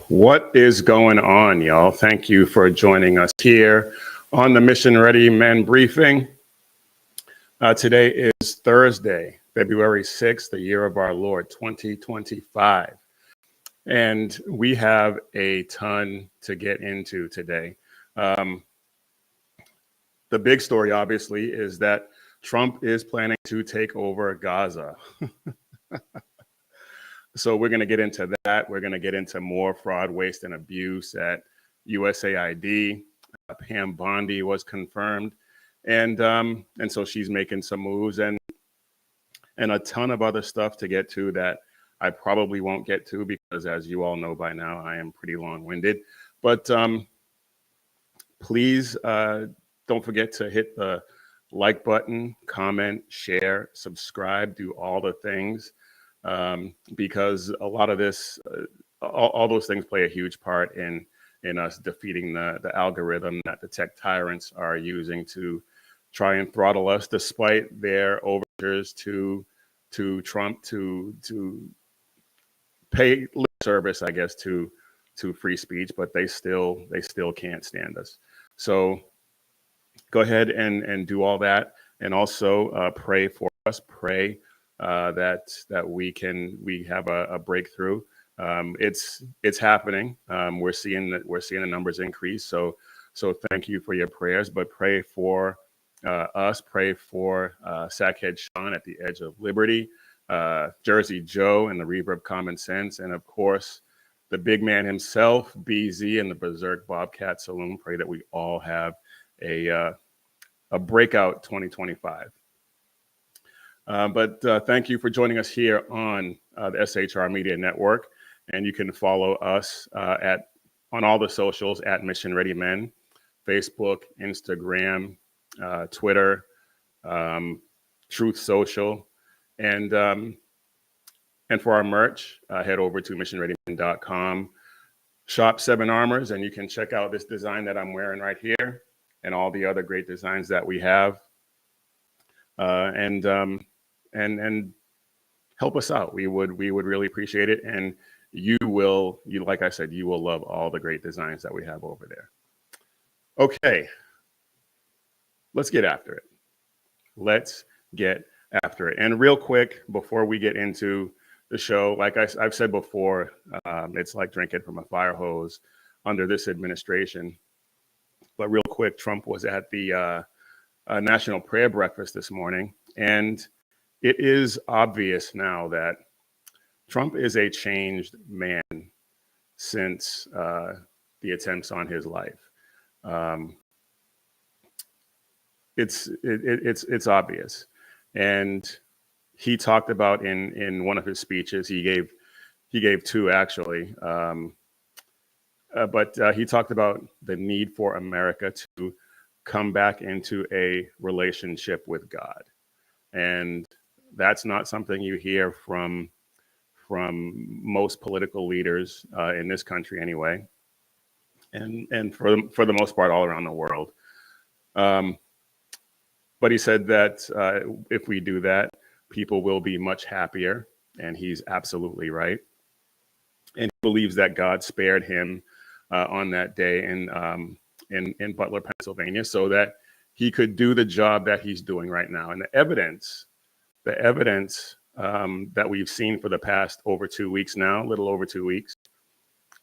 What is going on, y'all? Thank you for joining us here on the Mission Ready Men Briefing. Today is Thursday, February 6th, the year of our Lord, 2025. And we have a ton to get into today. The big story, obviously, is that Trump is planning to take over Gaza. So we're going to get into that. We're going to get into more fraud, waste, and abuse at USAID. Pam Bondi was confirmed, and so she's making some moves, and a ton of other stuff to get to that I probably won't get to because, as you all know by now, I am pretty long-winded. But please don't forget to hit the like button, comment, share, subscribe, do all the things. Because a lot of this, all those things play a huge part in us defeating the algorithm that the tech tyrants are using to try and throttle us, despite their overtures to Trump to pay lip service, I guess, to free speech, but they still can't stand us. So go ahead and do all that, and also pray for us. Pray that we have a breakthrough. It's happening. We're seeing the numbers increase. So thank you for your prayers, but pray for us. Pray for Sackhead Sean at the Edge of Liberty, Jersey Joe and the Reaver of Common Sense, and of course the big man himself, BZ, and the Berserk Bobcat Saloon. Pray that we all have a breakout 2025. But thank you for joining us here on the SHR Media Network. And you can follow us on all the socials at Mission Ready Men, Facebook, Instagram, Twitter, Truth Social. And for our merch, head over to missionreadymen.com, shop 7 Armors, and you can check out this design that I'm wearing right here and all the other great designs that we have. And help us out. We would really appreciate it. And like I said, you will love all the great designs that we have over there. Okay, let's get after it. Let's get after it. And real quick, before we get into the show, like I've said before, it's like drinking from a fire hose under this administration. But real quick, Trump was at the National Prayer Breakfast this morning, and it is obvious now that Trump is a changed man since the attempts on his life. It's obvious, and he talked about in one of his speeches, he gave 2 actually, but he talked about the need for America to come back into a relationship with God, and that's not something you hear from most political leaders in this country anyway, and for the most part all around the world. But he said that if we do that, people will be much happier, and he's absolutely right. And he believes that God spared him on that day in Butler, Pennsylvania, so that he could do the job that he's doing right now. And the evidence that we've seen for the past over 2 weeks now, a little over 2 weeks,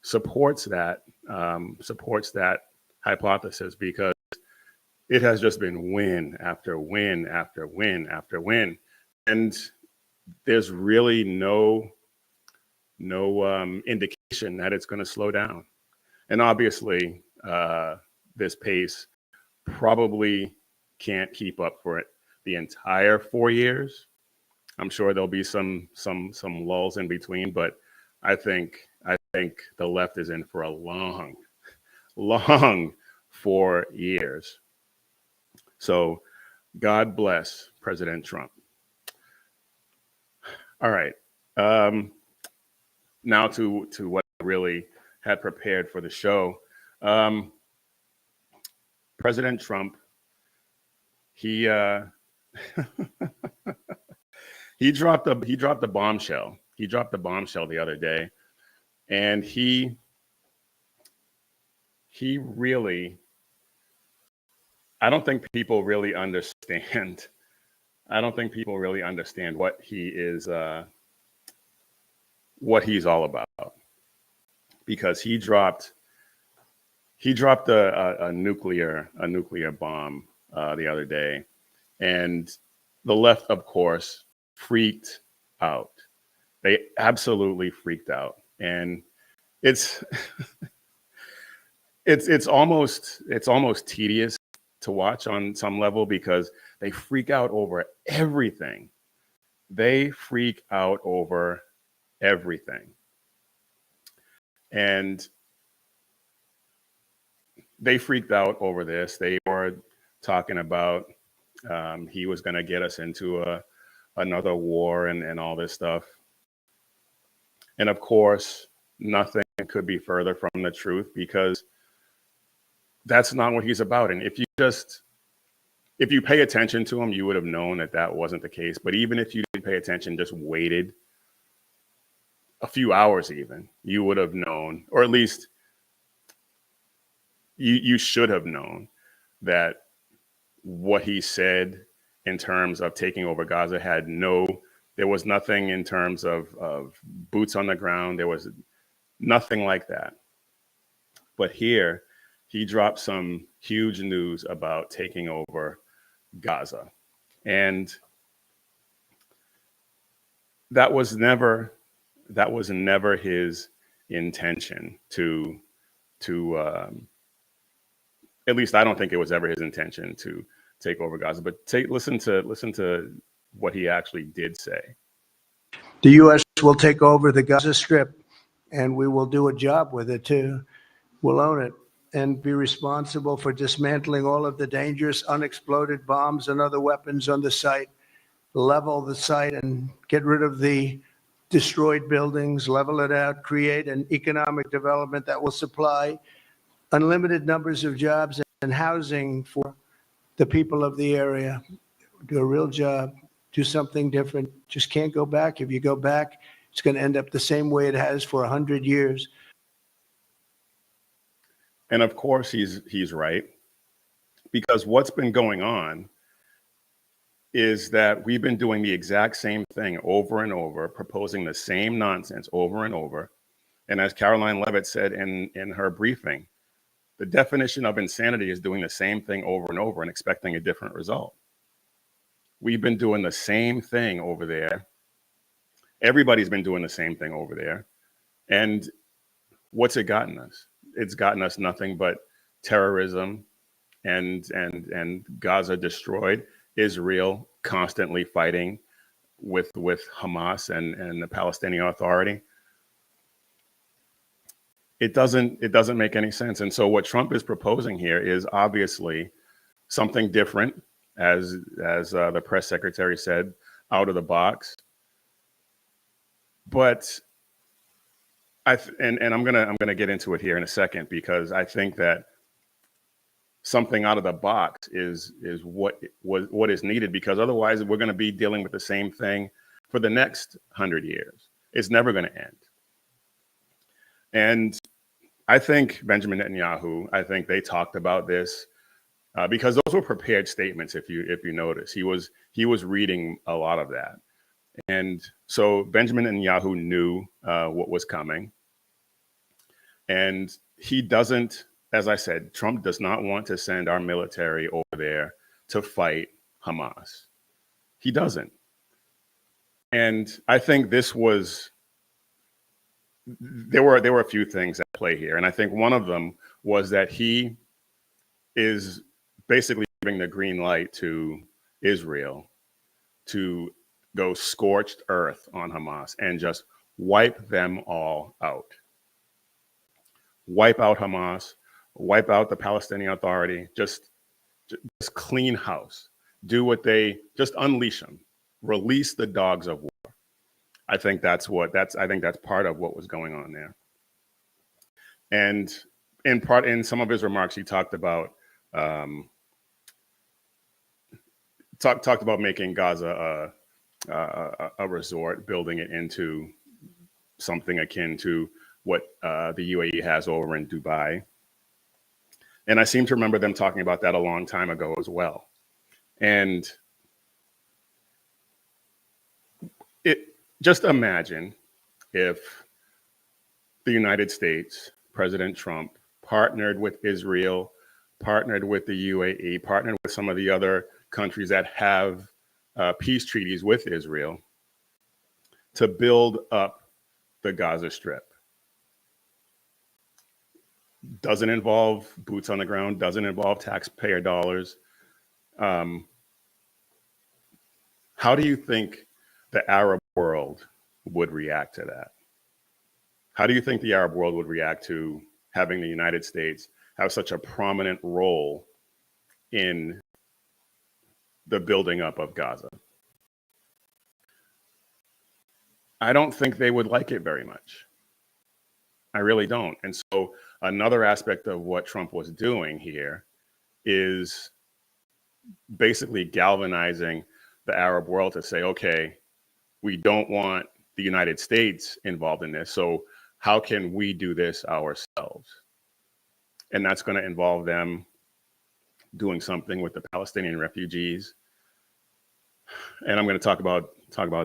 supports that hypothesis, because it has just been win after win after win after win, and there's really no indication that it's going to slow down. And obviously, this pace probably can't keep up for it the entire 4 years. I'm sure there'll be some lulls in between, but I think the left is in for a long 4 years. So God bless President Trump. All right. Now to what I really had prepared for the show. President Trump, he he dropped a bombshell. He dropped the bombshell the other day, and he he really, I don't think people really understand. I don't think people really understand what he is, what he's all about, because he dropped a nuclear bomb the other day, and the left, of course, freaked out. They absolutely freaked out, and it's it's almost tedious to watch on some level because they freak out over everything. They freak out over everything, and they freaked out over this. They were talking about he was going to get us into another war and all this stuff. And of course, nothing could be further from the truth, because that's not what he's about. And if you pay attention to him, you would have known that that wasn't the case. But even if you didn't pay attention, just waited a few hours even, you would have known, or at least you should have known, that what he said in terms of taking over Gaza there was nothing in terms of boots on the ground. There was nothing like that. But here, he dropped some huge news about taking over Gaza. And that was never his intention to at least I don't think it was ever his intention to take over Gaza. But listen to what he actually did say. The U.S. will take over the Gaza Strip, and we will do a job with it too. We'll own it and be responsible for dismantling all of the dangerous unexploded bombs and other weapons on the site, level the site and get rid of the destroyed buildings, level it out, create an economic development that will supply unlimited numbers of jobs and housing for the people of the area. Do a real job, do something different. Just can't go back. If you go back, it's going to end up the same way it has for 100 years. And of course, he's right, because what's been going on is that we've been doing the exact same thing over and over, proposing the same nonsense over and over. And as Caroline Levitt said in her briefing, the definition of insanity is doing the same thing over and over and expecting a different result. We've been doing the same thing over there. Everybody's been doing the same thing over there. And what's it gotten us? It's gotten us nothing but terrorism and Gaza destroyed, Israel constantly fighting with Hamas and the Palestinian Authority. It doesn't make any sense. And so what Trump is proposing here is obviously something different, as the press secretary said, out of the box. But I'm gonna get into it here in a second, because I think that something out of the box is what is needed, because otherwise we're going to be dealing with the same thing for the next 100 years. It's never going to end. And I think Benjamin Netanyahu, I think they talked about this because those were prepared statements. If you notice, he was reading a lot of that, and so Benjamin Netanyahu knew what was coming, and he doesn't. As I said, Trump does not want to send our military over there to fight Hamas. He doesn't. And I think there were a few things at play here. And I think one of them was that he is basically giving the green light to Israel to go scorched earth on Hamas and just wipe them all out. Wipe out Hamas, wipe out the Palestinian Authority, just clean house. Do what just unleash them, release the dogs of war. I think that's part of what was going on there. And in some of his remarks, he talked about making Gaza a resort, building it into something akin to what the UAE has over in Dubai. And I seem to remember them talking about that a long time ago as well. And just imagine if the United States, President Trump, partnered with Israel, partnered with the UAE, partnered with some of the other countries that have peace treaties with Israel to build up the Gaza Strip. Doesn't involve boots on the ground, doesn't involve taxpayer dollars. How do you think the Arab world would react to that? How do you think the Arab world would react to having the United States have such a prominent role in the building up of Gaza? I don't think they would like it very much. I really don't. And so another aspect of what Trump was doing here is basically galvanizing the Arab world to say, okay, we don't want the United States involved in this. So how can we do this ourselves? And that's going to involve them doing something with the Palestinian refugees. And I'm going to talk about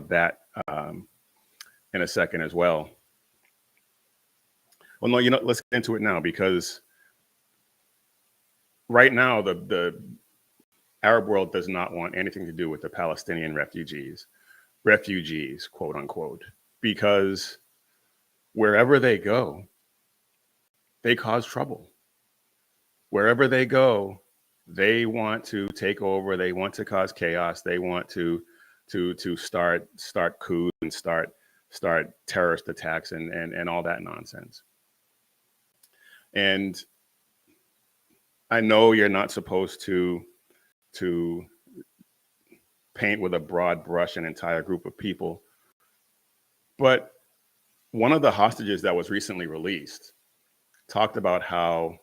that in a second as well. Well, no, let's get into it now, because right now the Arab world does not want anything to do with the Palestinian refugees, quote unquote, because wherever they go, they cause trouble. Wherever they go, they want to take over. They want to cause chaos. They want to start coups and start terrorist attacks and all that nonsense. And I know you're not supposed to paint with a broad brush an entire group of people, but one of the hostages that was recently released talked about how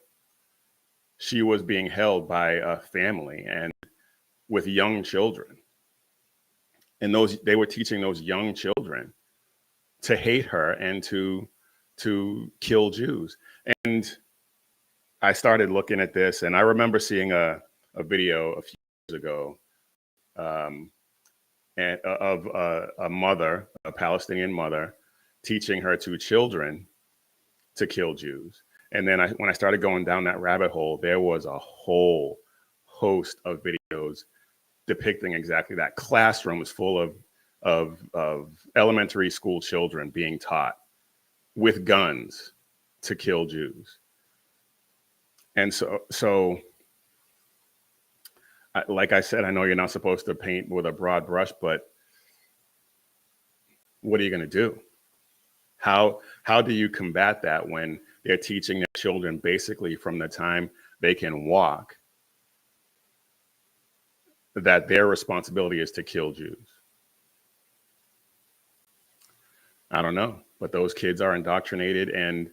she was being held by a family and with young children. And they were teaching those young children to hate her and to kill Jews. And I started looking at this, and I remember seeing a video a few years ago of a mother, a Palestinian mother, teaching her two children to kill Jews. And then when I started going down that rabbit hole, there was a whole host of videos depicting exactly that. Classrooms full of elementary school children being taught with guns to kill Jews. And so like I said, I know you're not supposed to paint with a broad brush, but what are you going to do? How do you combat that when they're teaching their children basically from the time they can walk that their responsibility is to kill Jews? I don't know, but those kids are indoctrinated, and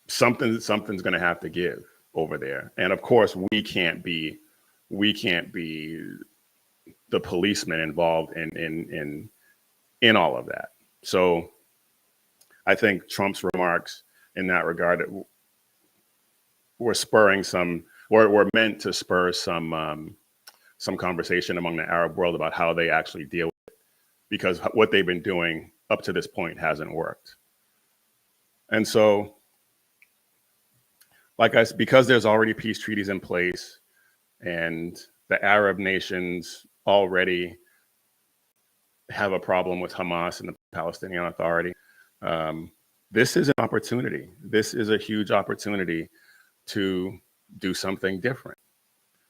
something's going to have to give over there. And of course, we can't be the policeman involved in all of that. So I think Trump's remarks in that regard were spurring were meant to spur some conversation among the Arab world about how they actually deal with it, because what they've been doing up to this point hasn't worked. And so, because there's already peace treaties in place, and the Arab nations already have a problem with Hamas and the Palestinian Authority, this is an opportunity. This is a huge opportunity to do something different.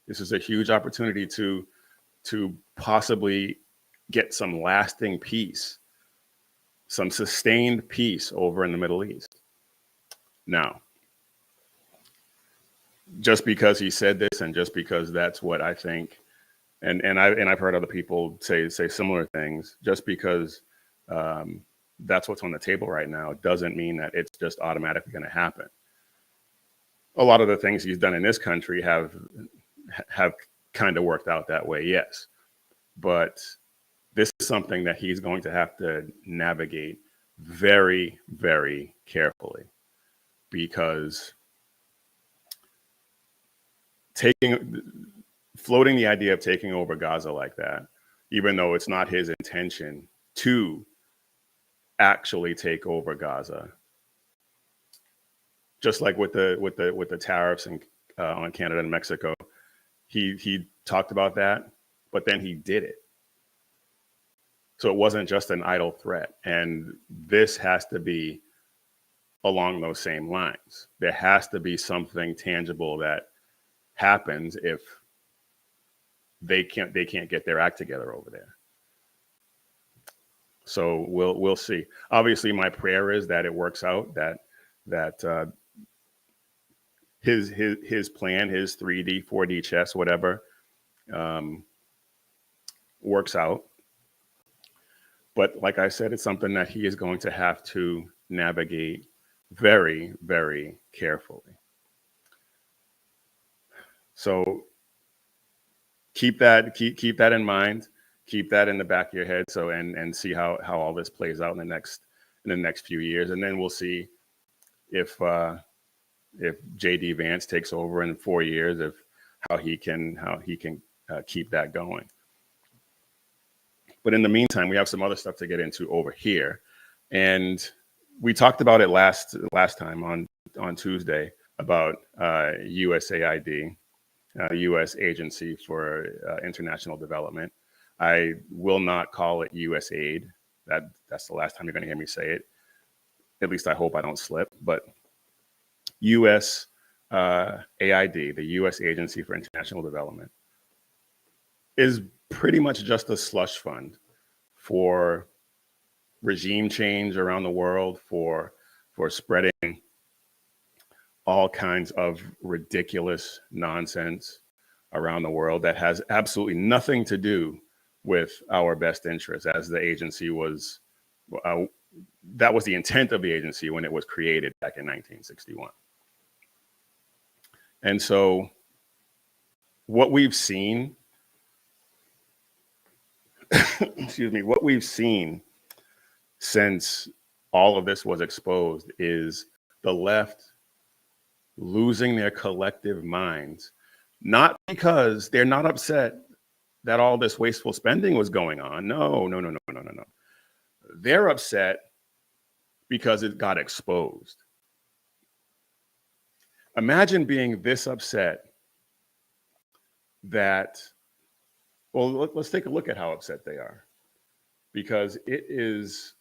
This is a huge opportunity to possibly get some lasting peace, some sustained peace over in the Middle East. Now, just because he said this, and just because that's what I think, and I've heard other people say similar things, just because that's what's on the table right now, doesn't mean that it's just automatically going to happen. A lot of the things he's done in this country have kind of worked out that way, yes. But this is something that he's going to have to navigate very, very carefully, because floating the idea of taking over Gaza like that, even though it's not his intention to actually take over Gaza. Just like with the tariffs on Canada and Mexico, he talked about that, but then he did it. So it wasn't just an idle threat. And this has to be along those same lines. There has to be something tangible that happens if they can't get their act together over there. So we'll see. Obviously, my prayer is that it works out, that his plan, his 3D, 4D chess, whatever, works out. But like I said, it's something that he is going to have to navigate very, very carefully. So keep that in mind. Keep that in the back of your head. So and see how all this plays out in the next few years, and then we'll see if JD Vance takes over in 4 years, if how he can keep that going. But in the meantime, we have some other stuff to get into over here, and we talked about it last time on Tuesday about USAID, U.S. Agency for International Development. I will not call it USAID. That's the last time you're going to hear me say it. At least I hope I don't slip. But U.S. AID, the U.S. Agency for International Development, is pretty much just a slush fund for regime change around the world, for spreading all kinds of ridiculous nonsense around the world that has absolutely nothing to do with our best interests, as the agency was, that was the intent of the agency when it was created back in 1961. And so what we've seen, excuse me, what we've seen since all of this was exposed is the left losing their collective minds, not because they're not upset that all this wasteful spending was going on. No. They're upset because it got exposed. Imagine being this upset that, well, let's take a look at how upset they are, because it is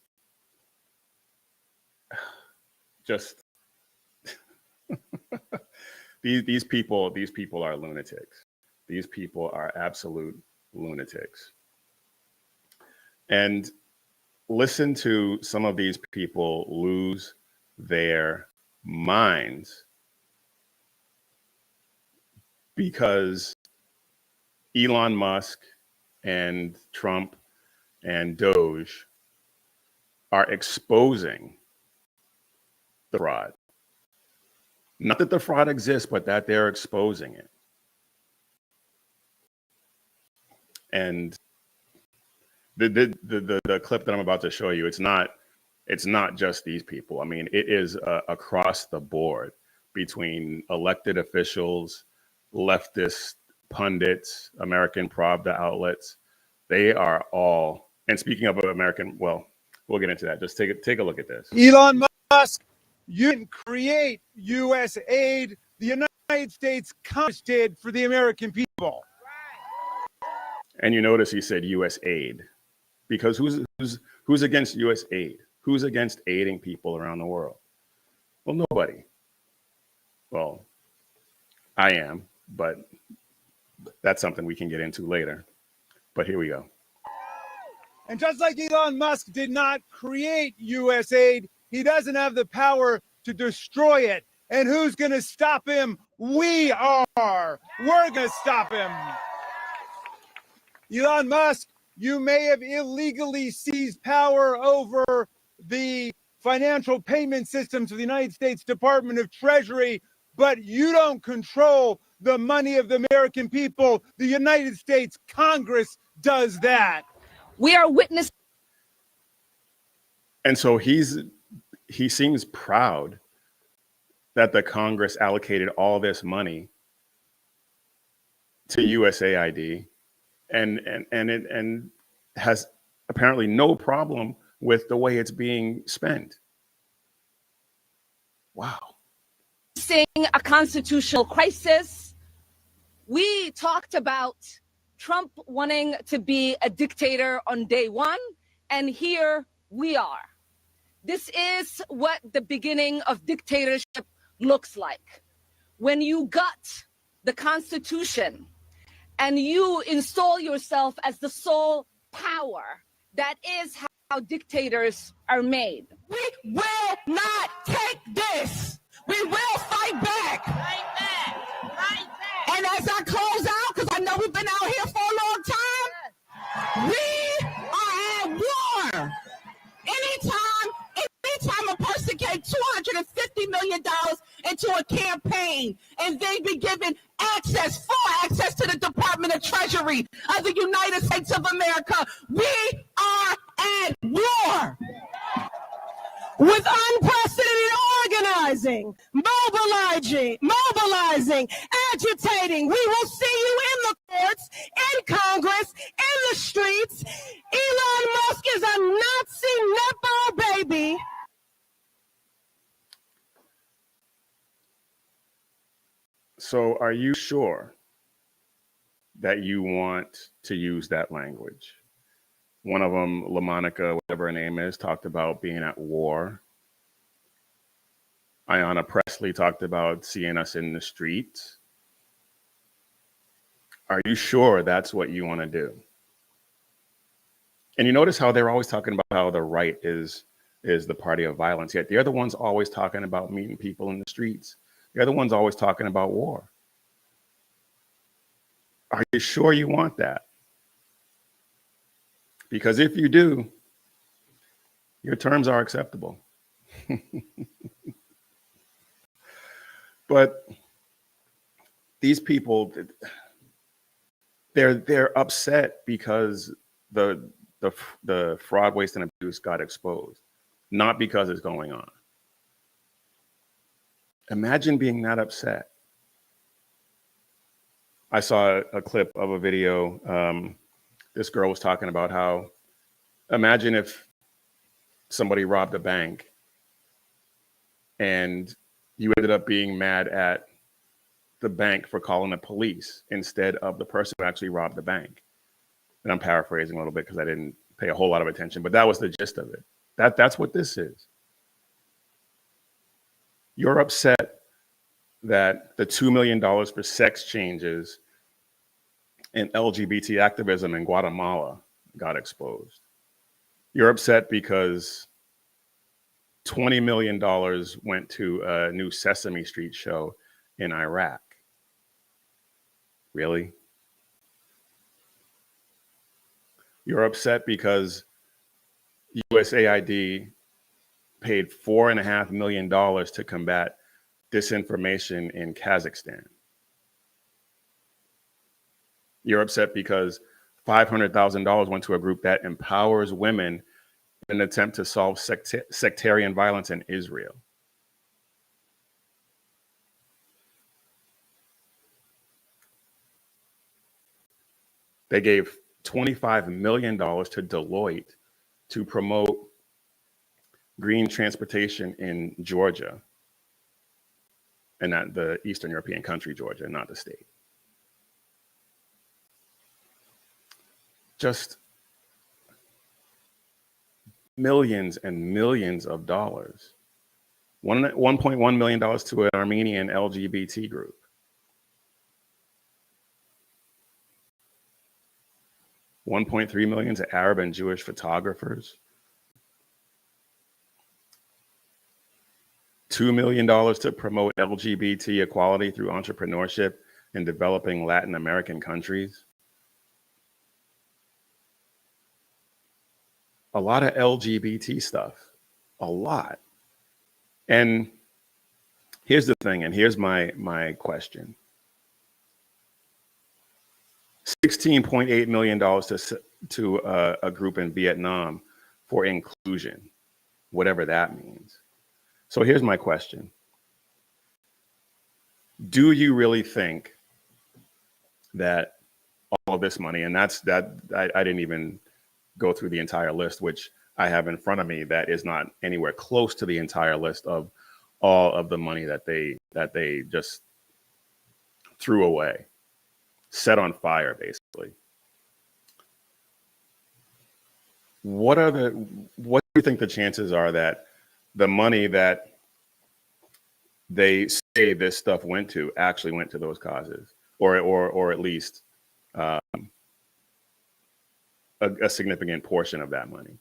just these people are lunatics. These people are absolute lunatics. And listen to some of these people lose their minds because Elon Musk and Trump and Doge are exposing the fraud. Not that the fraud exists, but that they're exposing it. And the clip that I'm about to show you, it's not just these people. I mean, it is across the board between elected officials, leftist pundits, American Pravda outlets. They are all, and speaking of American, well, we'll get into that. Just take a look at this. Elon Musk, you didn't create U.S. aid. The United States Congress did for the American people. And you notice he said U.S. aid, because who's against U.S. aid? Who's against aiding people around the world? Well, nobody. Well, I am, but that's something we can get into later. But here we go. And just like Elon Musk did not create U.S. aid, he doesn't have the power to destroy it. And who's going to stop him? We are. We're going to stop him. Elon Musk, you may have illegally seized power over the financial payment systems of the United States Department of Treasury, but you don't control the money of the American people. The United States Congress does that. We are witness. And so he seems proud that the Congress allocated all this money to USAID and has apparently no problem with the way it's being spent. Wow. A constitutional crisis. We talked about Trump wanting to be a dictator on day one, and here we are. This is what the beginning of dictatorship looks like. When you gut the Constitution and you install yourself as the sole power, that is how dictators are made. We will not take this. We will fight back. Fight back. Fight back. And as I close out, because I know we've been out here for a long time, we are at war. Anytime a person gets $250 million into a campaign and they be given full access to the Department of Treasury of the United States of America, we are at war. With unprecedented organizing, mobilizing, agitating, we will see you in the courts, in Congress, in the streets. Elon Musk is a Nazi Nepo baby. So are you sure that you want to use that language? One of them, LaMonica, whatever her name is, talked about being at war. Ayanna Pressley talked about seeing us in the streets. Are you sure that's what you want to do? And you notice how they're always talking about how the right is the party of violence, yet the other one's always talking about meeting people in the streets. The other one's always talking about war. Are you sure you want that? Because if you do, your terms are acceptable. But these people, they're upset because the fraud, waste, and abuse got exposed, not because it's going on. Imagine being that upset. I saw a clip of a video. This girl was talking about how, imagine if somebody robbed a bank and you ended up being mad at the bank for calling the police instead of the person who actually robbed the bank. And I'm paraphrasing a little bit because I didn't pay a whole lot of attention, but that was the gist of it. That's what this is. You're upset that the $2 million for sex changes and LGBT activism in Guatemala got exposed. You're upset because $20 million went to a new Sesame Street show in Iraq. Really? You're upset because USAID paid $4.5 million to combat disinformation in Kazakhstan. You're upset because $500,000 went to a group that empowers women in an attempt to solve sectarian violence in Israel. They gave $25 million to Deloitte to promote green transportation in Georgia, and not the Eastern European country, Georgia, not the state. Just millions and millions of dollars. $1.1 million to an Armenian LGBT group. $1.3 million to Arab and Jewish photographers. $2 million to promote LGBT equality through entrepreneurship in developing Latin American countries. A lot of LGBT stuff, a lot. And here's the thing, and here's my question. $16.8 million to a group in Vietnam for inclusion, whatever that means. So here's my question. Do you really think that all of this money, and that's that I didn't even go through the entire list, which I have in front of me, that is not anywhere close to the entire list of all of the money that they just threw away, set on fire, basically. What do you think the chances are that the money that they say this stuff went to actually went to those causes, or at least a significant portion of that money?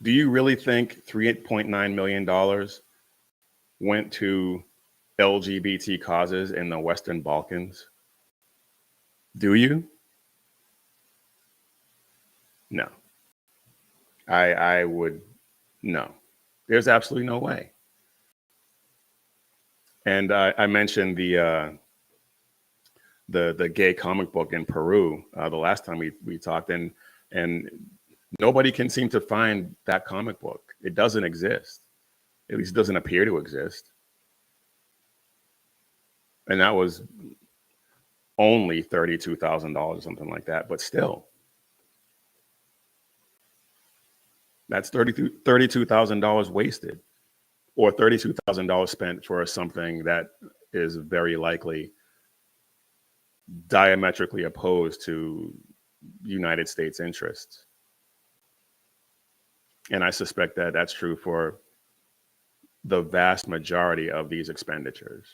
Do you really think $3.9 million went to LGBT causes in the Western Balkans? Do you? No. I would, no. There's absolutely no way. And I mentioned the gay comic book in Peru the last time we talked, and nobody can seem to find that comic book. It doesn't exist. At least it doesn't appear to exist. And that was only $32,000, something like that. But still, that's $32,000 wasted, or $32,000 spent for something that is very likely diametrically opposed to United States interests. And I suspect that that's true for the vast majority of these expenditures.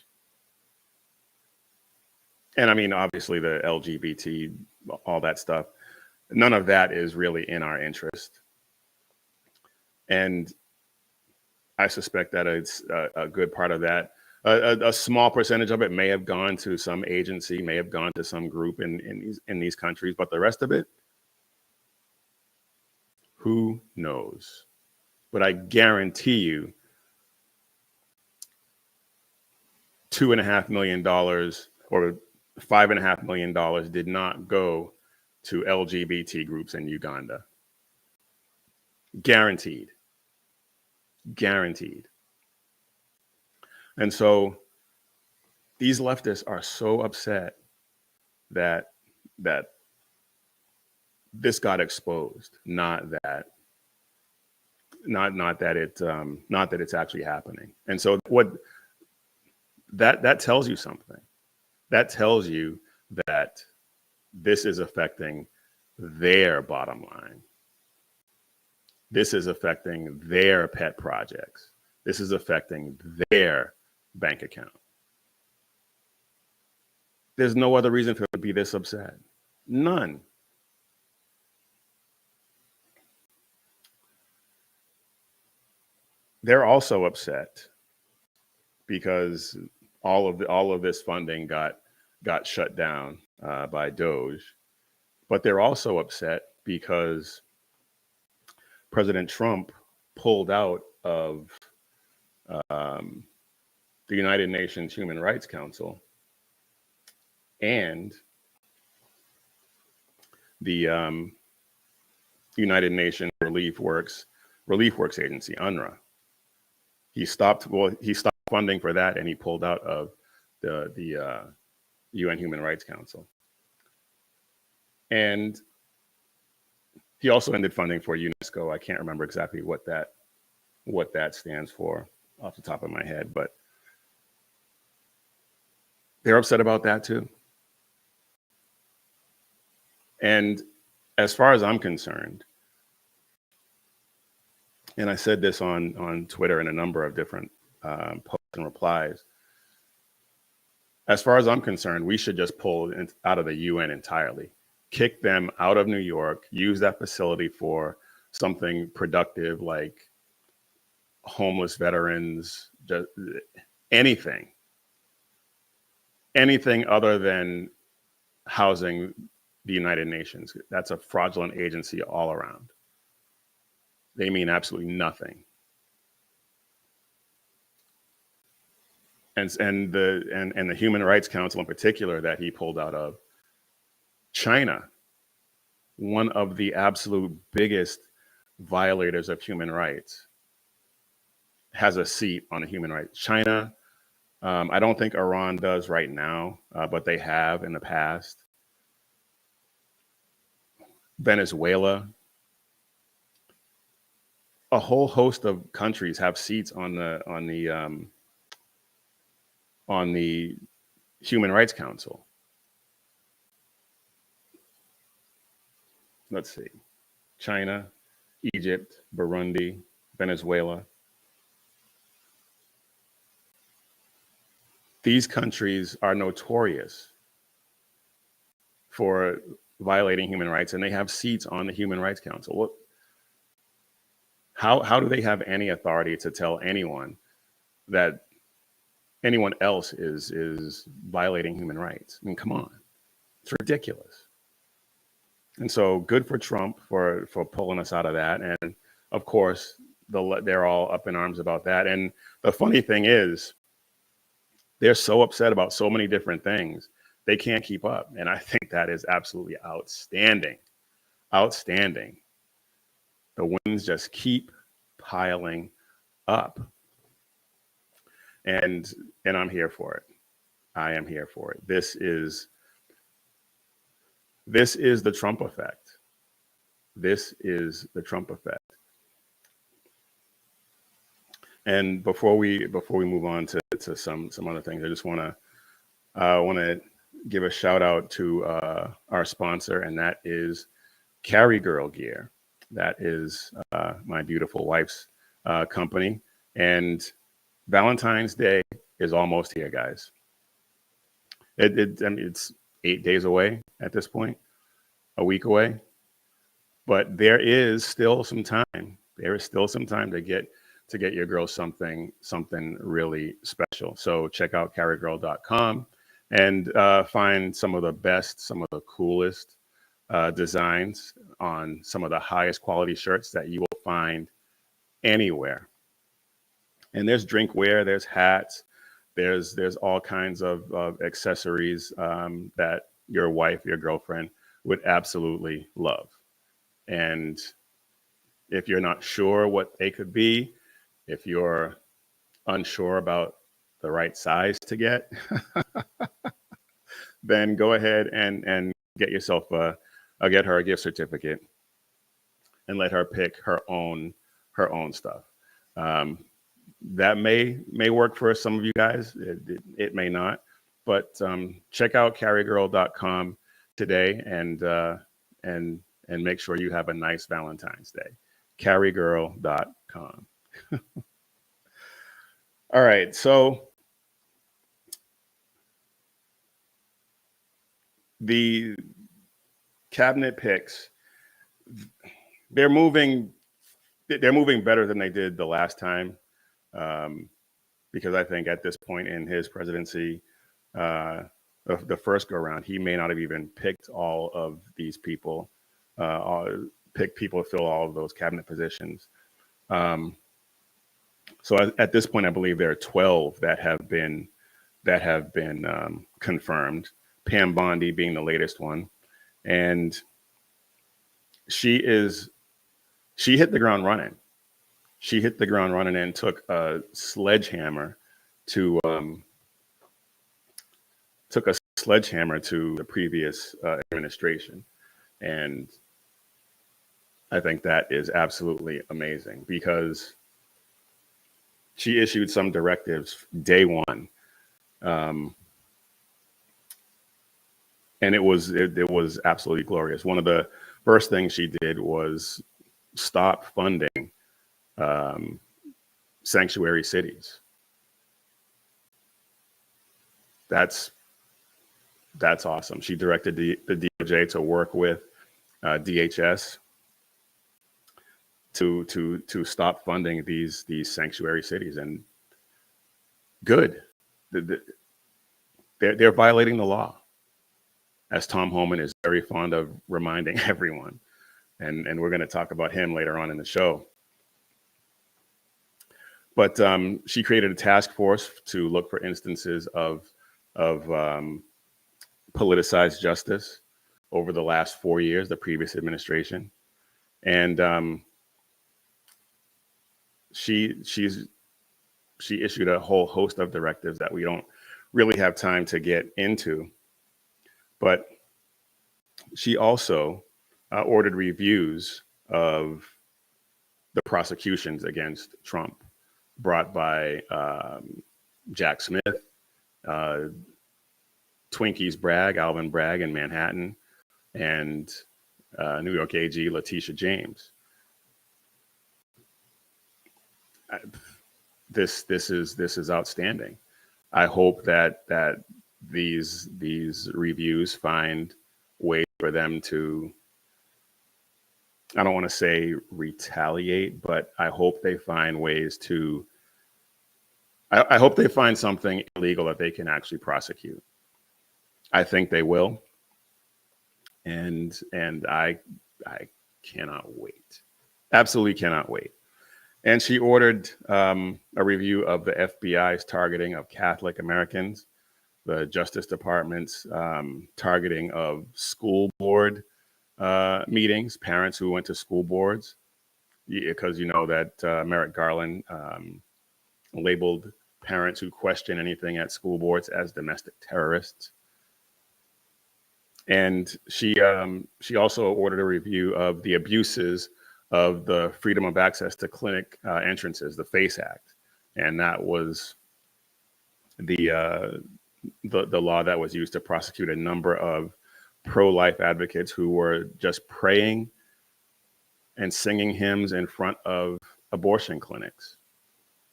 And I mean, obviously the LGBT, all that stuff, none of that is really in our interest. And I suspect that it's a good part of that. A small percentage of it may have gone to some agency, may have gone to some group in these countries, but the rest of it, who knows? But I guarantee you, $2.5 million or $5.5 million did not go to LGBT groups in Uganda. Guaranteed. Guaranteed. And so these leftists are so upset that this got exposed, not that it's actually happening. And so what that tells you something. That tells you that this is affecting their bottom line. This is affecting their pet projects. This is affecting their bank account. There's no other reason for them to be this upset. None. They're also upset because all of this funding got shut down by DOGE, but they're also upset because President Trump pulled out of the United Nations Human Rights Council and the United Nations Relief Works Agency, UNRWA. He stopped funding for that, and he pulled out of the UN Human Rights Council. And he also ended funding for UNESCO. I can't remember exactly what that stands for off the top of my head, but they're upset about that too. And as far as I'm concerned, and I said this on Twitter in a number of different posts and replies, as far as I'm concerned, we should just pull out of the UN entirely. Kick them out of New York, use that facility for something productive like homeless veterans, just anything other than housing the United Nations. That's a fraudulent agency all around. They mean absolutely nothing. And the Human Rights Council in particular that he pulled out of, China, one of the absolute biggest violators of human rights, has a seat on the Human Rights. China, I don't think Iran does right now, but they have in the past. Venezuela, a whole host of countries have seats on the Human Rights Council. Let's see: China, Egypt, Burundi, Venezuela. These countries are notorious for violating human rights, and they have seats on the Human Rights Council. What? How do they have any authority to tell anyone that anyone else is violating human rights? I mean, come on, it's ridiculous. And so, good for Trump for pulling us out of that. And of course, they're all up in arms about that. And the funny thing is, they're so upset about so many different things, they can't keep up. And I think that is absolutely outstanding. Outstanding. The wins just keep piling up. And I'm here for it. I am here for it. This is the Trump effect. This is the Trump effect. And before we move on to some other things, I just want to give a shout out to our sponsor, and that is Carry Girl Gear. That is my beautiful wife's company. And Valentine's Day is almost here, guys. I mean, it's 8 days away at this point, a week away. But there is still some time. There is still some time to get your girl something really special. So check out carrygirl.com and find some of the best, some of the coolest designs on some of the highest quality shirts that you will find anywhere. And there's drinkware, there's hats, there's all kinds of accessories that your wife, your girlfriend would absolutely love. And if you're not sure what they could be, if you're unsure about the right size to get, then go ahead and get yourself get her a gift certificate and let her pick her own stuff. That may work for some of you guys. It may not, but check out carrygirl.com today and make sure you have a nice Valentine's Day. Carrygirl.com. All right, so the cabinet picks, they're moving better than they did the last time, because I think at this point in his presidency, the first go around, he may not have even picked all of these people, picked people to fill all of those cabinet positions. So at this point, I believe there are 12 that have been confirmed. Pam Bondi being the latest one, and she hit the ground running. She hit the ground running and took a sledgehammer to the previous administration, and I think that is absolutely amazing because she issued some directives day one, and it was absolutely glorious. One of the first things she did was stop funding sanctuary cities. That's awesome. She directed the DOJ to work with DHS to stop funding these sanctuary cities, and good. They're violating the law, as Tom Homan is very fond of reminding everyone, and we're going to talk about him later on in the show. But she created a task force to look for instances of politicized justice over the last 4 years, the previous administration, and she's she issued a whole host of directives that we don't really have time to get into. But she also ordered reviews of the prosecutions against Trump brought by Jack Smith, Twinkies Bragg, Alvin Bragg in Manhattan, and New York AG Letitia James. This is outstanding. I hope that these reviews find ways for them to, I don't want to say retaliate, but I hope they find ways to, I hope they find something illegal that they can actually prosecute. I think they will. And I cannot wait. Absolutely cannot wait. And she ordered a review of the FBI's targeting of Catholic Americans, the Justice Department's targeting of school board meetings, parents who went to school boards, because you know that Merrick Garland labeled parents who question anything at school boards as domestic terrorists. And she also ordered a review of the abuses of the Freedom of Access to Clinic entrances, the FACE Act, and that was the law that was used to prosecute a number of pro-life advocates who were just praying and singing hymns in front of abortion clinics.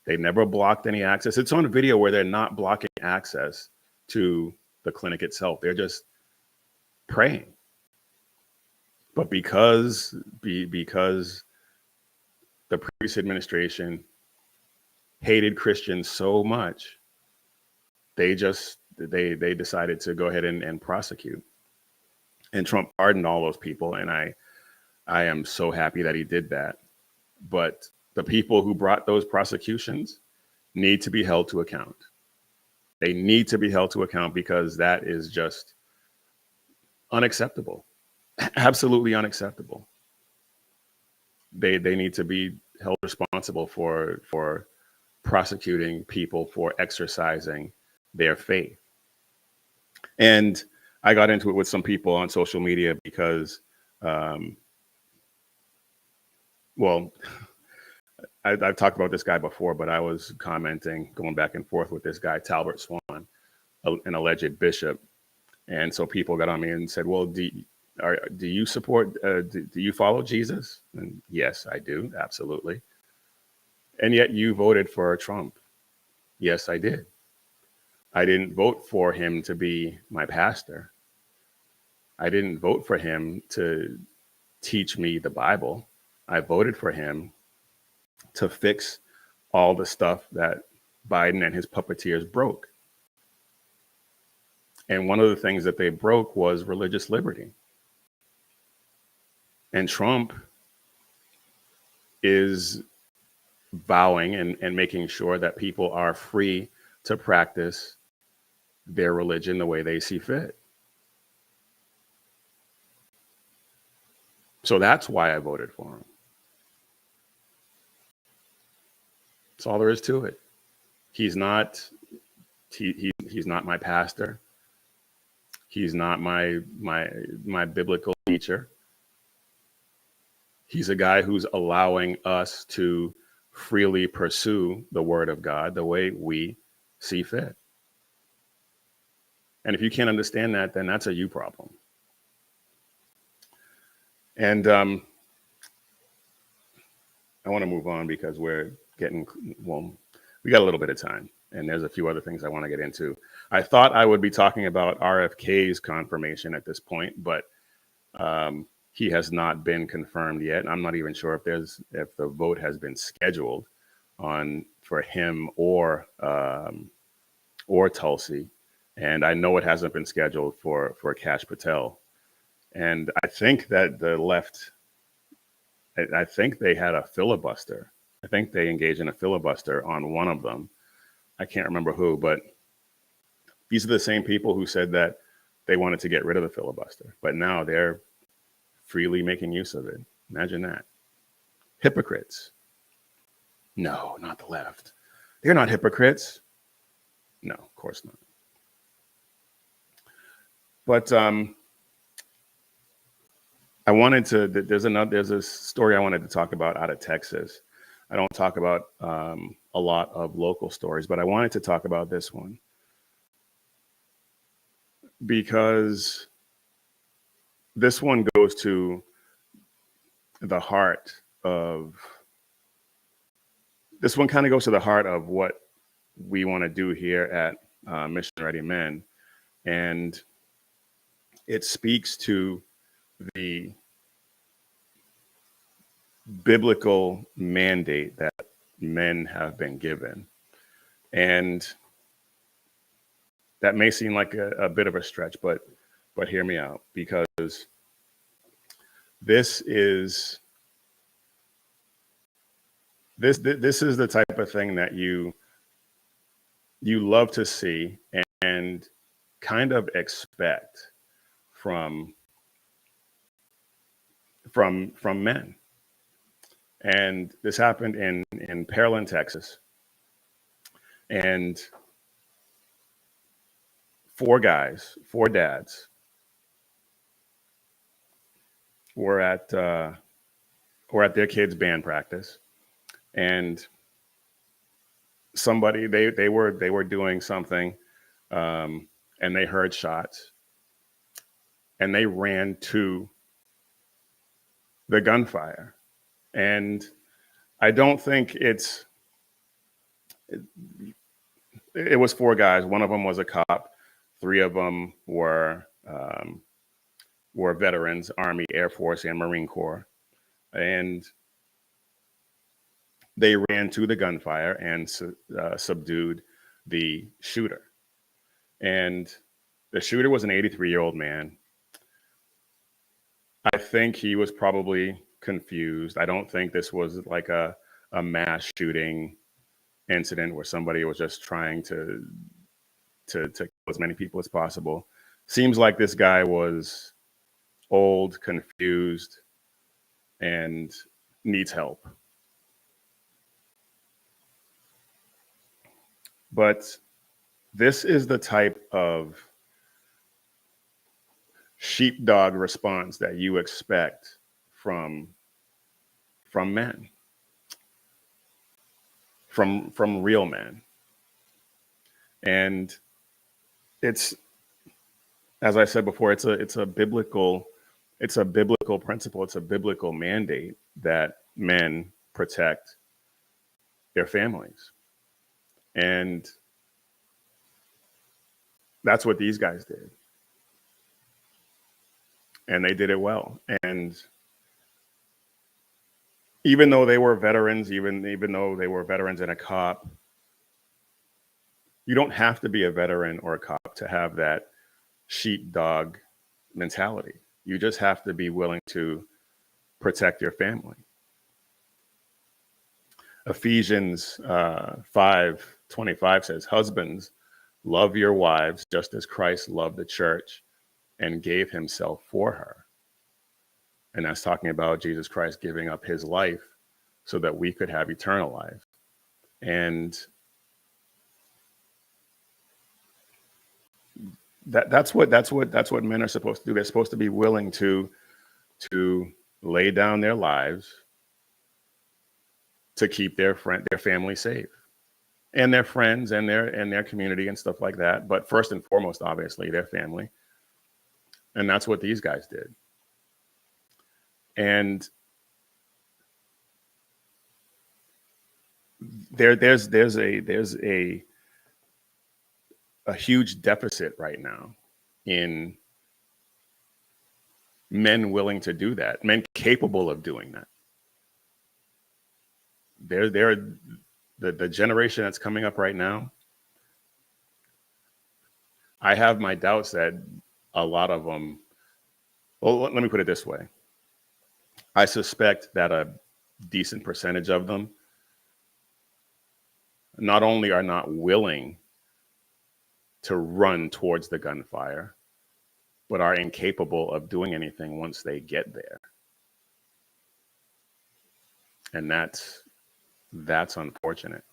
They never blocked any access. It's on video where they're not blocking access to the clinic itself. They're just praying. But because the previous administration hated Christians so much, they decided to go ahead and prosecute. And Trump pardoned all those people, and I am so happy that he did that. But the people who brought those prosecutions need to be held to account. They need to be held to account because that is just unacceptable. Absolutely unacceptable. They need to be held responsible for prosecuting people for exercising their faith. And I got into it with some people on social media because, well, I've talked about this guy before, but I was commenting, going back and forth with this guy, Talbert Swan, an alleged bishop. And so people got on me and said, well, do you support, do you follow Jesus? And yes, I do. Absolutely. And yet you voted for Trump. Yes, I did. I didn't vote for him to be my pastor. I didn't vote for him to teach me the Bible. I voted for him to fix all the stuff that Biden and his puppeteers broke. And one of the things that they broke was religious liberty. And Trump is vowing and making sure that people are free to practice their religion the way they see fit. So that's why I voted for him. That's all there is to it. He's not my pastor. He's not my biblical teacher. He's a guy who's allowing us to freely pursue the word of God the way we see fit. And if you can't understand that, then that's a you problem. And I want to move on because we're getting, well, we got a little bit of time and there's a few other things I want to get into. I thought I would be talking about RFK's confirmation at this point, but he has not been confirmed yet. I'm not even sure if the vote has been scheduled for him or Tulsi. And I know it hasn't been scheduled for Kash Patel. And I think that the left, I think they had a filibuster. I think they engaged in a filibuster on one of them. I can't remember who, but these are the same people who said that they wanted to get rid of the filibuster, but now they're freely making use of it. Imagine that. Hypocrites. No, not the left. They're not hypocrites. No, of course not. But I wanted to, there's a story I wanted to talk about out of Texas. I don't talk about a lot of local stories, but I wanted to talk about this one because this one goes to the heart of, this one kind of goes to the heart of what we want to do here at Mission Ready Men. And it speaks to the biblical mandate that men have been given. And that may seem like a bit of a stretch, but hear me out, because this is the type of thing that you love to see and kind of expect from men. And this happened in Pearland, Texas. And four dads were at their kids' band practice, and somebody they were doing something, and they heard shots, and they ran to the gunfire. And I don't think it was four guys. One of them was a cop. Three of them were veterans, Army, Air Force, and Marine Corps. And they ran to the gunfire and subdued the shooter. And the shooter was an 83-year-old man. I think he was probably confused. I don't think this was like a mass shooting incident where somebody was just trying to kill as many people as possible. Seems like this guy was old, confused, and needs help. But this is the type of sheepdog response that you expect from men, from real men. And it's, as I said before, it's a biblical principle. It's a biblical mandate that men protect their families. And that's what these guys did. And they did it well. And even though they were veterans, even though they were veterans and a cop, you don't have to be a veteran or a cop to have that sheepdog mentality. You just have to be willing to protect your family. Ephesians 5:25 says, "Husbands, love your wives just as Christ loved the church and gave himself for her." And that's talking about Jesus Christ giving up his life so that we could have eternal life. And that's what men are supposed to do. They're supposed to be willing to lay down their lives to keep their family safe, and their friends and their community and stuff like that. But first and foremost, obviously, their family. And that's what these guys did. And there's a huge deficit right now in men willing to do that, men capable of doing that. The generation that's coming up right now, I have my doubts that a lot of them, well, let me put it this way. I suspect that a decent percentage of them not only are not willing to run towards the gunfire, but are incapable of doing anything once they get there. And that's unfortunate.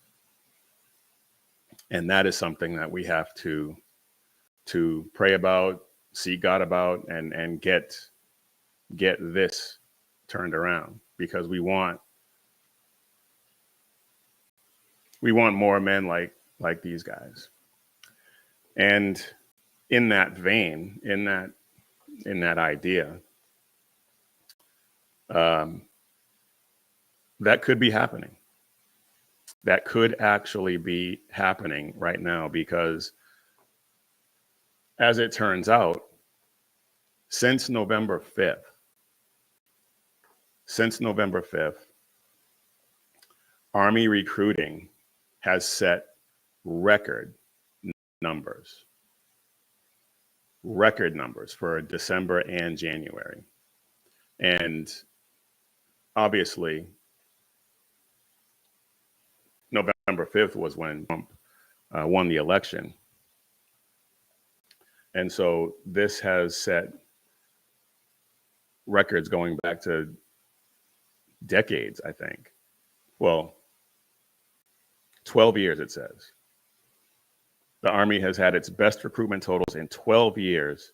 And that is something that we have to pray about, seek God about, and get this turned around, because we want more men like these guys. And in that vein, in that idea, that could be happening. That could actually be happening right now, because as it turns out, since November 5th, Army recruiting has set record numbers for December and January. And obviously, November 5th was when Trump won the election. And so this has set records going back to decades, I think. Well, 12 years, it says. The Army has had its best recruitment totals in 12 years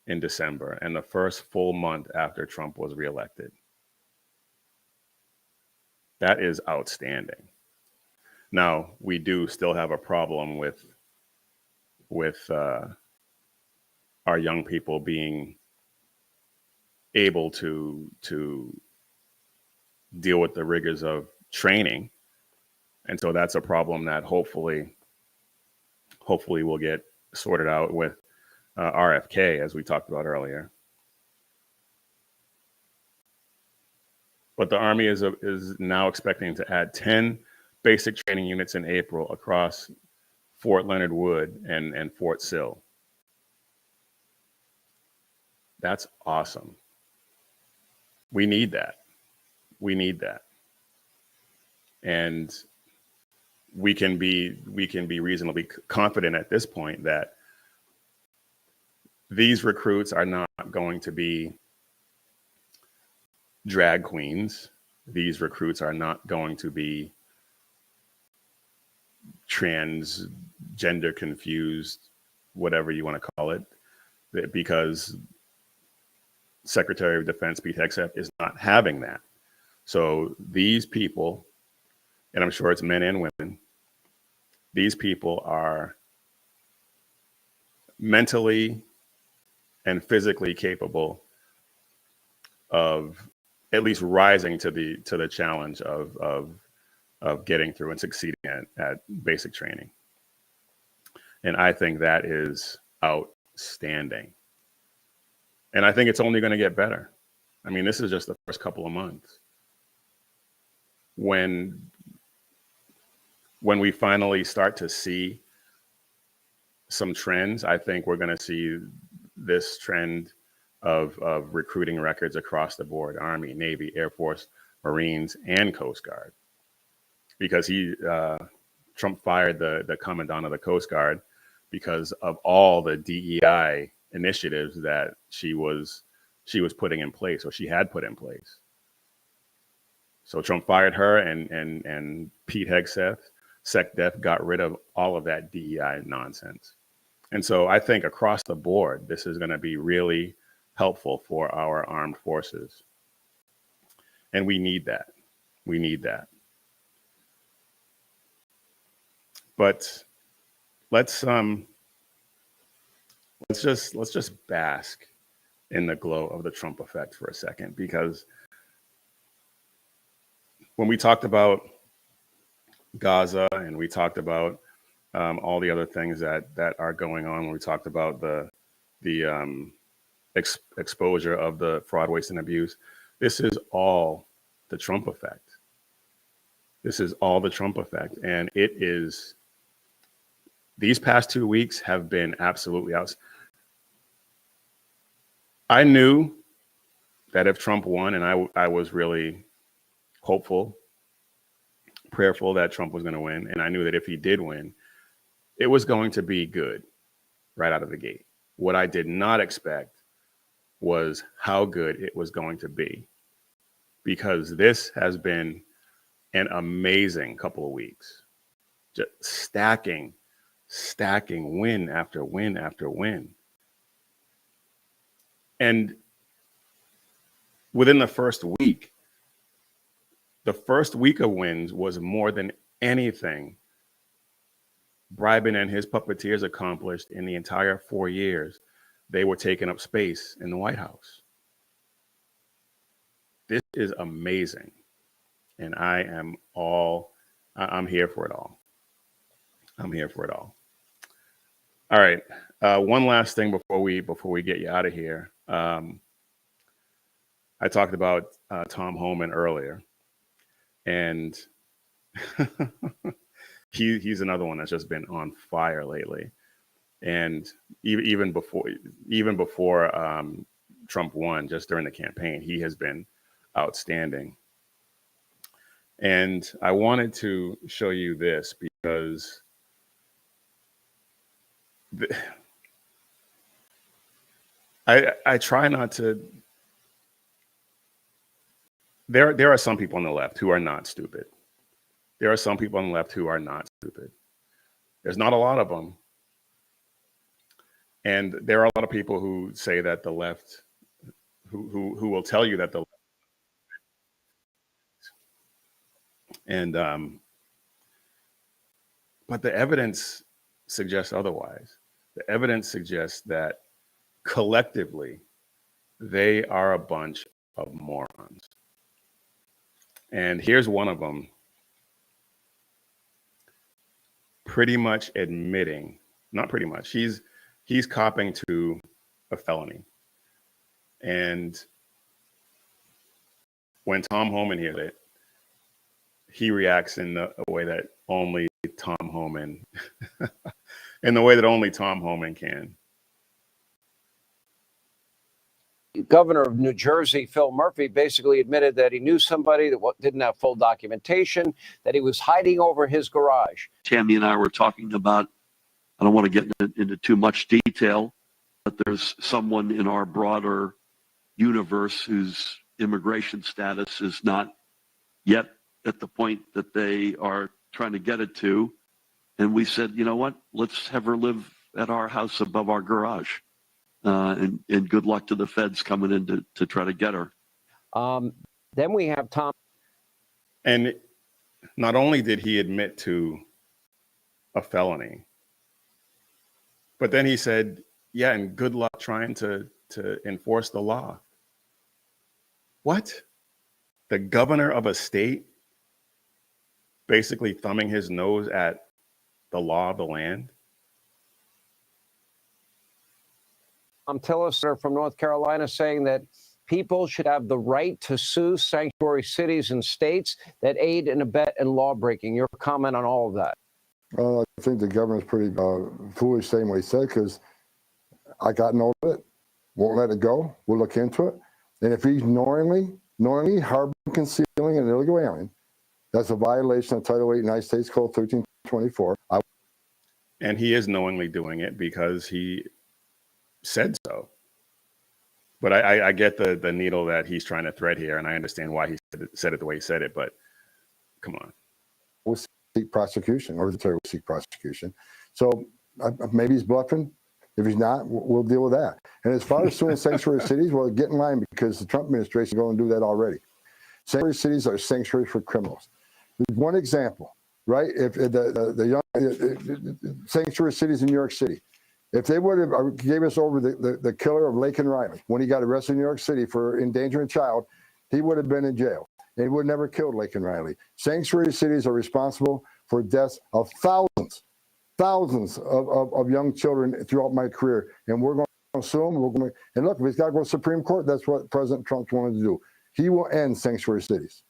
in December, and the first full month after Trump was reelected. That is outstanding. Now, we do still have a problem with our young people being able to deal with the rigors of training. And so that's a problem that hopefully will get sorted out with RFK, as we talked about earlier. But the Army is now expecting to add 10 basic training units in April across Fort Leonard Wood and Fort Sill. That's awesome. We need that. And we can be reasonably confident at this point that these recruits are not going to be drag queens. These recruits are not going to be transgender confused, whatever you want to call it, because Secretary of Defense Pete Hegseth is not having that. So these people, and I'm sure it's men and women, these people are mentally and physically capable of at least rising to the challenge of getting through and succeeding at basic training. And I think that is outstanding. And I think it's only going to get better. I mean, this is just the first couple of months. When we finally start to see some trends, I think we're going to see this trend of recruiting records across the board: Army, Navy, Air Force, Marines, and Coast Guard. Because Trump fired the commandant of the Coast Guard because of all the DEI initiatives that she was putting in place, or she had put in place. So Trump fired her, and Pete Hegseth, SecDef, got rid of all of that DEI nonsense. And so I think across the board, this is going to be really helpful for our armed forces. And we need that. We need that. But let's just bask in the glow of the Trump effect for a second, because when we talked about Gaza and we talked about all the other things that are going on, when we talked about the exposure of the fraud, waste, and abuse, this is all the Trump effect. This is all the Trump effect, and it is. These past 2 weeks have been absolutely out. I knew that if Trump won, and I was really hopeful, prayerful that Trump was going to win, and I knew that if he did win, it was going to be good right out of the gate. What I did not expect was how good it was going to be, because this has been an amazing couple of weeks. just stacking win after win after win. And within the first week of wins was more than anything Bribin and his puppeteers accomplished in the entire 4 years they were taking up space in the White House. This is amazing. And I'm here for it all. I'm here for it all. All right. One last thing before we get you out of here. I talked about Tom Homan earlier, and he's another one that's just been on fire lately. And even before Trump won, just during the campaign, he has been outstanding. And I wanted to show you this because I try not to. There are some people on the left who are not stupid. There are some people on the left who are not stupid. There's not a lot of them. And there are a lot of people who say that the left, who will tell you that the left. And but the evidence suggests otherwise. The evidence suggests that collectively they are a bunch of morons. And here's one of them pretty much admitting, not pretty much, he's copping to a felony. And when Tom Homan hears it, he reacts in a way that only Tom Homan, in the way that only Tom Homan can. Governor of New Jersey, Phil Murphy, basically admitted that he knew somebody that didn't have full documentation, that he was hiding over his garage. Tammy and I were talking about, I don't want to get into too much detail, but there's someone in our broader universe whose immigration status is not yet at the point that they are trying to get it to. And we said, you know what, let's have her live at our house above our garage. And good luck to the feds coming in to try to get her. Then we have Tom. And not only did he admit to a felony, but then he said, yeah, and good luck trying to enforce the law. What? The governor of a state basically thumbing his nose at the law of the land? Tillis from North Carolina saying that people should have the right to sue sanctuary cities and states that aid and abet in law breaking. Your comment on all of that? Well, I think the governor's pretty foolish saying what he said, because I got note of it, won't let it go. We'll look into it. And if he's knowingly harboring, concealing an illegal alien, that's a violation of Title 8 United States Code 1324. And he is knowingly doing it because he said so. But I get the needle that he's trying to thread here, and I understand why he said it the way he said it, but come on. We'll seek prosecution, or the terror will seek prosecution. So maybe he's bluffing. If he's not, we'll deal with that. And as far as suing sanctuary cities, well, get in line, because the Trump administration is going to do that already. Sanctuary cities are sanctuaries for criminals. There's one example, right? If the young sanctuary cities in New York City, if they would have gave us over the killer of Laken Riley when he got arrested in New York City for endangering a child, he would have been in jail. And he would have never killed Laken Riley. Sanctuary cities are responsible for deaths of thousands of young children throughout my career. And we're going to sue him. And look, if he's got to go to the Supreme Court, that's what President Trump wanted to do. He will end sanctuary cities.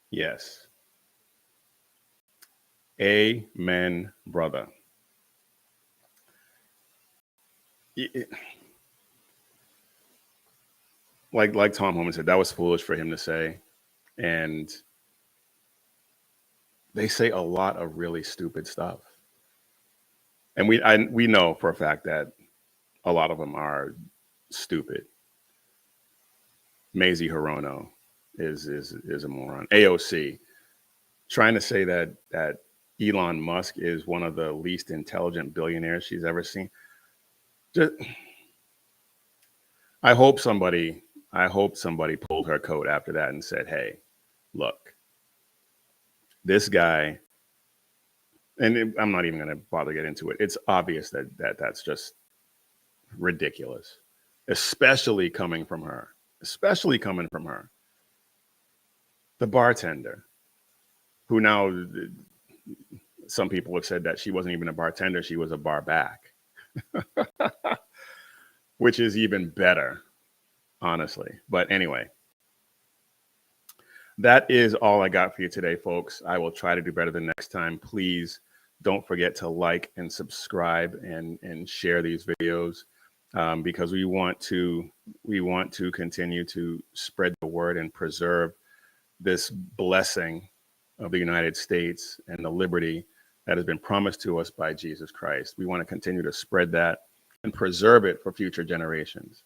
Yes. Amen, brother. Like Tom Homan said, that was foolish for him to say. And they say a lot of really stupid stuff. And we know for a fact that a lot of them are stupid. Mazie Hirono is a moron. AOC, trying to say that Elon Musk is one of the least intelligent billionaires she's ever seen. Just, I hope somebody pulled her coat after that and said, "Hey, look, this guy," and I'm not even going to bother get into it. It's obvious that's just ridiculous, especially coming from her. Especially coming from her, the bartender, who now some people have said that she wasn't even a bartender, she was a bar back, which is even better, honestly. But anyway, that is all I got for you today, folks. I will try to do better the next time. Please don't forget to like and subscribe and share these videos, because we want to continue to spread the word and preserve this blessing of the United States and the liberty that has been promised to us by Jesus Christ. We want to continue to spread that and preserve it for future generations.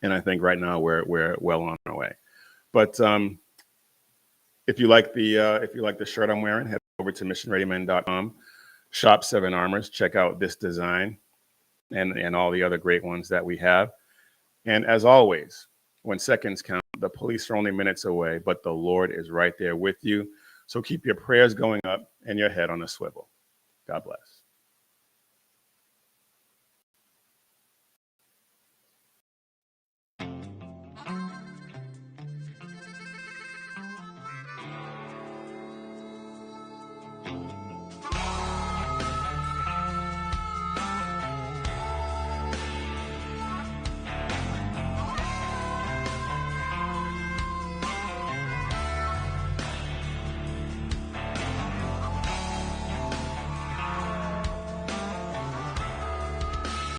And I think right now we're well on our way. But if you like the shirt I'm wearing, head over to missionreadymen.com, shop 7 Armors, check out this design and all the other great ones that we have. And as always, when seconds count, the police are only minutes away, but the Lord is right there with you. So keep your prayers going up and your head on a swivel. God bless.